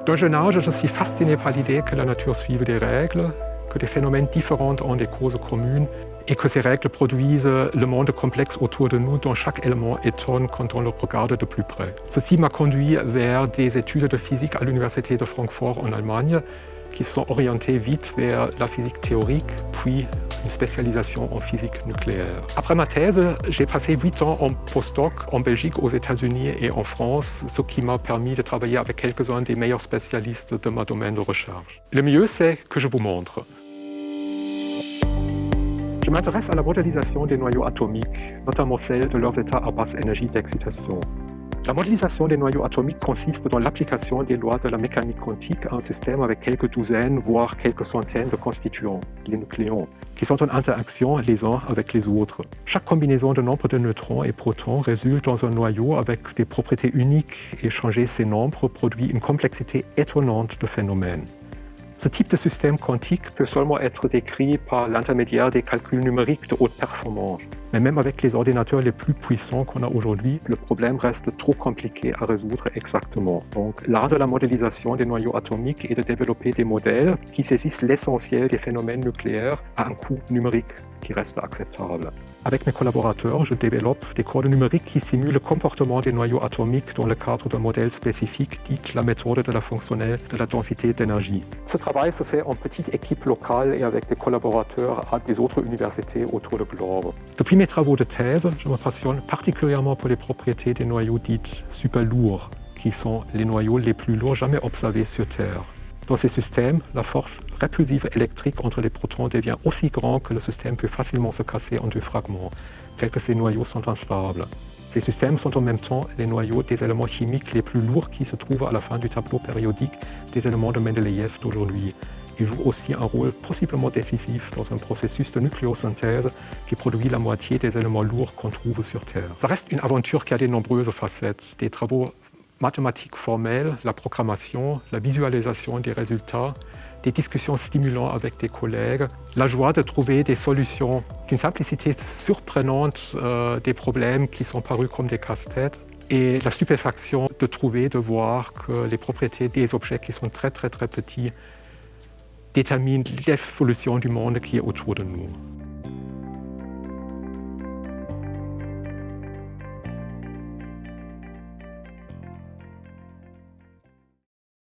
D'un jeune âge, je suis fasciné par l'idée que la nature suive des règles, que des phénomènes différents ont des causes communes et que ces règles produisent le monde complexe autour de nous dont chaque élément étonne quand on le regarde de plus près. Ceci m'a conduit vers des études de physique à l'Université de Francfort en Allemagne qui se sont orientées vite vers la physique théorique, puis une spécialisation en physique nucléaire. Après ma thèse, j'ai passé 8 ans en postdoc en Belgique, aux États-Unis et en France, ce qui m'a permis de travailler avec quelques-uns des meilleurs spécialistes de mon domaine de recherche. Le mieux, c'est que je vous montre. Je m'intéresse à la modélisation des noyaux atomiques, notamment celle de leurs états à basse énergie d'excitation. La modélisation des noyaux atomiques consiste dans l'application des lois de la mécanique quantique à un système avec quelques douzaines, voire quelques centaines de constituants, les nucléons, qui sont en interaction les uns avec les autres. Chaque combinaison de nombres de neutrons et protons résulte dans un noyau avec des propriétés uniques et changer ces nombres produit une complexité étonnante de phénomènes. Ce type de système quantique peut seulement être décrit par l'intermédiaire des calculs numériques de haute performance. Mais même avec les ordinateurs les plus puissants qu'on a aujourd'hui, le problème reste trop compliqué à résoudre exactement. Donc, l'art de la modélisation des noyaux atomiques est de développer des modèles qui saisissent l'essentiel des phénomènes nucléaires à un coût numérique qui reste acceptable. Avec mes collaborateurs, je développe des codes numériques qui simulent le comportement des noyaux atomiques dans le cadre d'un modèle spécifique dit la méthode de la fonctionnelle de la densité d'énergie. Ce travail se fait en petite équipe locale et avec des collaborateurs à des autres universités autour du globe. Depuis mes travaux de thèse, je me passionne particulièrement pour les propriétés des noyaux dits super lourds, qui sont les noyaux les plus lourds jamais observés sur Terre. Dans ces systèmes, la force répulsive électrique entre les protons devient aussi grande que le système peut facilement se casser en deux fragments, tels que ces noyaux sont instables. Ces systèmes sont en même temps les noyaux des éléments chimiques les plus lourds qui se trouvent à la fin du tableau périodique des éléments de Mendeleïev d'aujourd'hui. Ils jouent aussi un rôle possiblement décisif dans un processus de nucléosynthèse qui produit la moitié des éléments lourds qu'on trouve sur Terre. Ça reste une aventure qui a de nombreuses facettes, des travaux mathématiques formelles, la programmation, la visualisation des résultats, des discussions stimulantes avec des collègues, la joie de trouver des solutions d'une simplicité surprenante des problèmes qui sont parus comme des casse-têtes et la stupéfaction de voir que les propriétés des objets qui sont très petits déterminent l'évolution du monde qui est autour de nous.